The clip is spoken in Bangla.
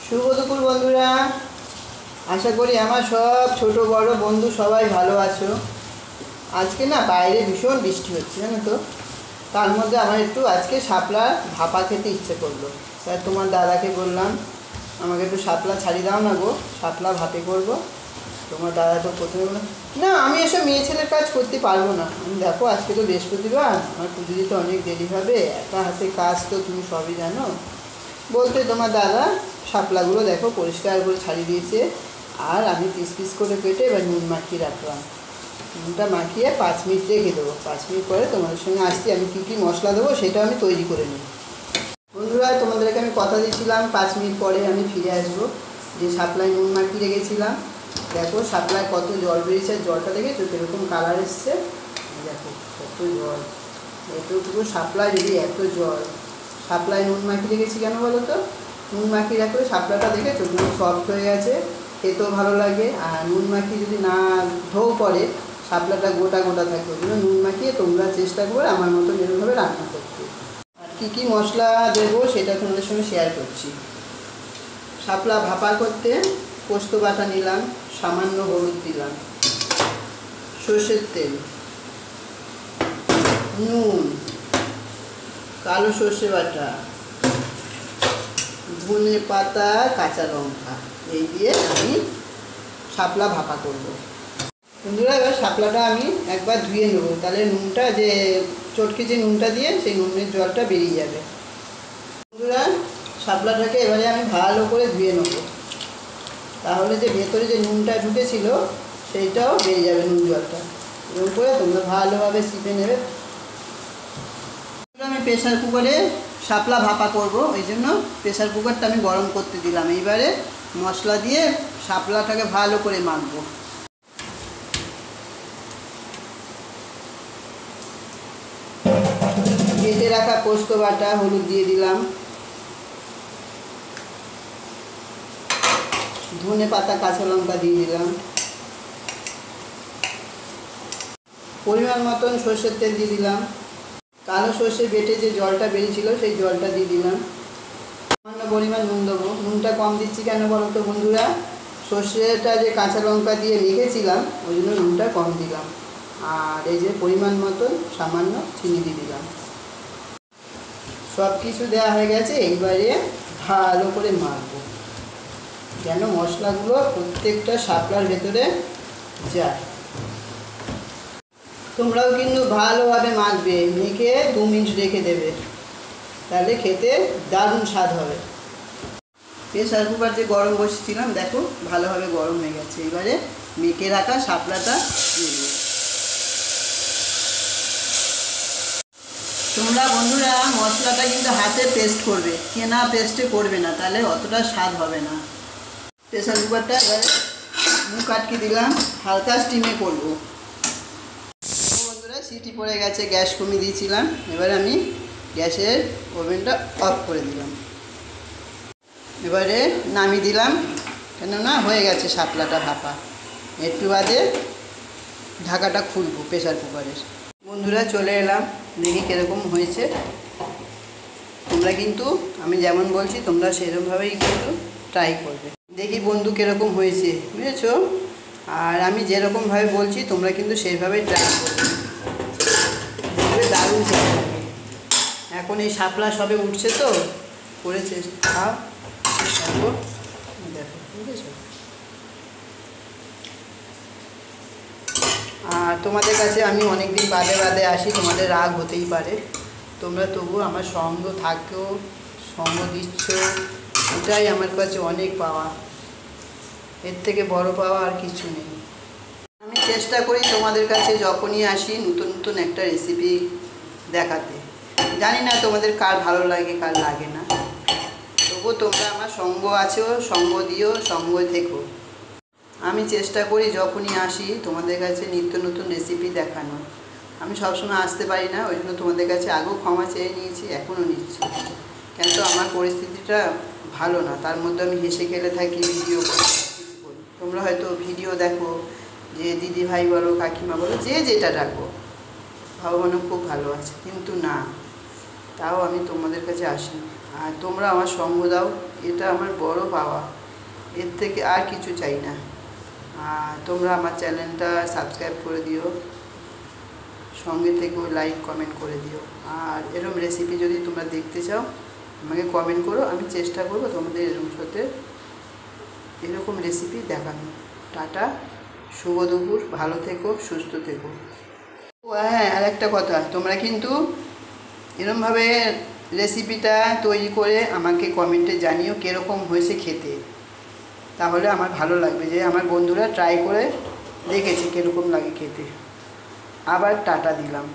শুভ দুপুর বন্ধুরা, আশা করি আমার সব ছোট বড় বন্ধু সবাই ভালো আছো। আজকে না বাইরে ভীষণ বৃষ্টি হচ্ছে জানো তো, তার মধ্যে আমার একটু আজকে শাপলা ভাপা খেতে ইচ্ছে করলো। স্যার তোমার দাদাকে বললাম আমাকে একটু শাপলা ছাড়িয়ে দাও না গো, শাপলা ভাপে করবো। তোমার দাদা তো প্রথমে বললাম না আমি এসব মেয়ে ছেলের কাজ করতে পারবো না। আমি দেখো আজকে তো বৃহস্পতিবার, আমার পুজো দিতে অনেক দেরি হবে, একা হাতে কাজ তো তুমি সবই জানো। বলতে তোমার দাদা শাপলাগুলো দেখো পরিষ্কার করে ছাড়িয়ে দিয়েছে, আর আমি পিস পিস করে কেটে এবার নুন মাখিয়ে রাখলাম। নুনটা মাখিয়ে 5 মিনিট রেখে দেবো। 5 মিনিট পরে তোমাদের সঙ্গে আসছি, আমি কী কী মশলা দেবো সেটা আমি তৈরি করে নিই। বন্ধুরা তোমাদেরকে আমি কথা দিয়েছিলাম 5 মিনিট পরে আমি ফিরে আসবো। যে শাপলায় নুন মাখিয়ে রেখেছিলাম, দেখো শাপলায় কত জল বেরিয়েছে, জলটা দেখেছো কীরকম কালার এসছে, দেখো কত জল। এতটুকু শাপলায় যদি এত জল, শাপলায় নুন মাখিয়ে রেখেছি কেন বলো তো, নুন মাখিয়ে রাখলে শাপলাটা দেখেছো পুরো সফট হয়ে গেছে, খেতেও ভালো লাগে। আর নুন মাখিয়ে যদি না ধোও পরে শাপলাটা গোটা গোটা থাকে, ওই জন্য নুন মাখিয়ে তোমরা চেষ্টা করবে আমার মতো এরকমভাবে রান্না করতে। আর কী কী মশলা দেবো সেটা তোমাদের সঙ্গে শেয়ার করছি। শাপলা ভাপা করতে পোস্ত বাটা নিলাম, সামান্য হলুদ দিলাম, সর্ষের তেল, নুন, কালো সর্ষে বাটা, ধনে পাতা, কাঁচা লঙ্কা, এই দিয়ে আমি শাপলা ভাপা করব। বন্ধুরা এবার শাপলাটা আমি একবার ধুয়ে নেবো, তাহলে নুনটা যে চটকে যে নুনটা দিয়ে সেই নুনের জলটা বেরিয়ে যাবে। বন্ধুরা শাপলাটাকে এবারে আমি ভালো করে ধুয়ে নেবো, তাহলে যে ভেতরে যে নুনটা ঢুকেছিল সেইটাও বেরিয়ে যাবে নুন জলটা। এরকম করে তোমরা ভালোভাবে চিপে নেবে। আমি প্রেসার কুকারে শাপলা ভাপা করব, ওই জন্য প্রেসার কুকারটা আমি গরম করতে দিলাম। এইবারে মশলা দিয়ে শাপলাটাকে ভালো করে মাখবো। কেটে রাখা পোস্ত বাটা, হলুদ দিয়ে দিলাম, ধনে পাতা, কাঁচা লঙ্কা দিয়ে দিলাম, পরিমাণ মতন সর্ষের তেল দিয়ে দিলাম, কালো সর্ষে বেটে যে জলটা বেরিয়েছিল সেই জলটা দিয়ে দিলাম, সামান্য পরিমাণ নুন দেবো। নুনটা কম দিচ্ছি কেন বলো তো বন্ধুরা, সর্ষেটা যে কাঁচা লঙ্কা দিয়ে মেখেছিলাম ওই জন্য নুনটা কম দিলাম। আর এই যে পরিমাণ মতন সামান্য চিনি দিয়ে দিলাম। সব কিছু দেওয়া হয়ে গেছে, এইবারে ভালো করে মাখবো যেন মশলাগুলো প্রত্যেকটা শাপলার ভেতরে যায়। তোমরাও কিন্তু ভালোভাবে মাখবে, মেখে 2 মিনিট রেখে দেবে, তাহলে খেতে দারুণ স্বাদ হবে। প্রেসার কুকার যে গরম বসেছিলাম দেখো ভালোভাবে গরম হয়ে গেছে, এবারে মেখে রাখা শাপলাটা দিয়ে দেবো। তোমরা বন্ধুরা মশলাটা কিন্তু হাতে পেস্ট করবে, কেনা পেস্টে করবে না, তাহলে অতটা স্বাদ হবে না। প্রেসার কুকারটা এবারে মুখ আটকে দিলাম, হালকা স্টিমে করবো। বন্ধুরা সিটি পড়ে গেছে, গ্যাস কমিয়ে দিয়েছিলাম, এবারে আমি গ্যাসের ওভেনটা অফ করে দিলাম। এবারে নামিয়ে দিলাম, কেননা হয়ে গেছে শাপলাটা ভাপা। একটু বাদে ঢাকাটা খুলবো প্রেসার কুকারের। বন্ধুরা চলে এলাম, দেখি কীরকম হয়েছে। তোমরা কিন্তু আমি যেমন বলছি তোমরা সেরকমভাবেই কিন্তু ট্রাই করবে। দেখি বন্ধু কীরকম হয়েছে, বুঝেছো? আর আমি যেরকমভাবে বলছি তোমরা কিন্তু সেইভাবেই ট্রাই করবে, দারুণ খেতে হবে। এখন এই শাপলা সবে উঠছে তো, করেছে খাও দেখো, দেখো বুঝেছো? আর তোমাদের কাছে আমি অনেক দিন বাদে বাদে আসি, তোমাদের রাগ হতেই পারে, তোমরা তবু আমার সঙ্গ থাকো, সঙ্গ দিচ্ছ, এটাই আমার কাছে অনেক পাওয়া। এর থেকে বড় পাওয়া আর কিছু নেই। আমি চেষ্টা করি তোমাদের কাছে যখনই আসি নতুন নতুন একটা রেসিপি দেখাতে। জানি না তোমাদের কার ভালো লাগে কার লাগে না, তবু তোমরা আমার সঙ্গ আছো, সঙ্গ দিও, সঙ্গ থেকো। আমি চেষ্টা করি যখনই আসি তোমাদের কাছে নিত্য নতুন রেসিপি দেখানো। আমি সবসময় আসতে পারি না, ওই জন্য তোমাদের কাছে আগেও ক্ষমা চেয়ে নিয়েছি, এখনও নিচ্ছি। কিন্তু আমার পরিস্থিতিটা ভালো না, তার মধ্যে আমি হেসে খেলে থাকি, ভিডিও করি। তোমরা হয়তো ভিডিও দেখো, যে দিদি ভাই বলো, কাকিমা বলো, যে যেটা ডাকো, ভগবানও খুব ভালো আছে, কিন্তু না, তাও আমি তোমাদের কাছে আসি। আর তোমরা আমার সঙ্গ দাও, এটা আমার বড় পাওয়া, এর থেকে আর কিছু চাই না। আর তোমরা আমার চ্যানেলটা সাবস্ক্রাইব করে দিও, সঙ্গে থেকে লাইক কমেন্ট করে দিও। আর এরকম রেসিপি যদি তোমরা দেখতে চাও আমাকে কমেন্ট করো, আমি চেষ্টা করবো তোমাদের এরকম রেসিপি দেখানো। টাটা, শুভ দুপুর, ভালো থেকো, সুস্থ থেকো। ও হ্যাঁ, আর একটা কথা, তোমরা কিন্তু এরকমভাবে রেসিপিটা তৈরি করে আমাকে কমেন্টে জানিও কীরকম হয়েছে খেতে, তাহলে আমার ভালো লাগবে যে আমার বন্ধুরা ট্রাই করে দেখেছে কীরকম লাগে খেতে। আবার টাটা দিলাম।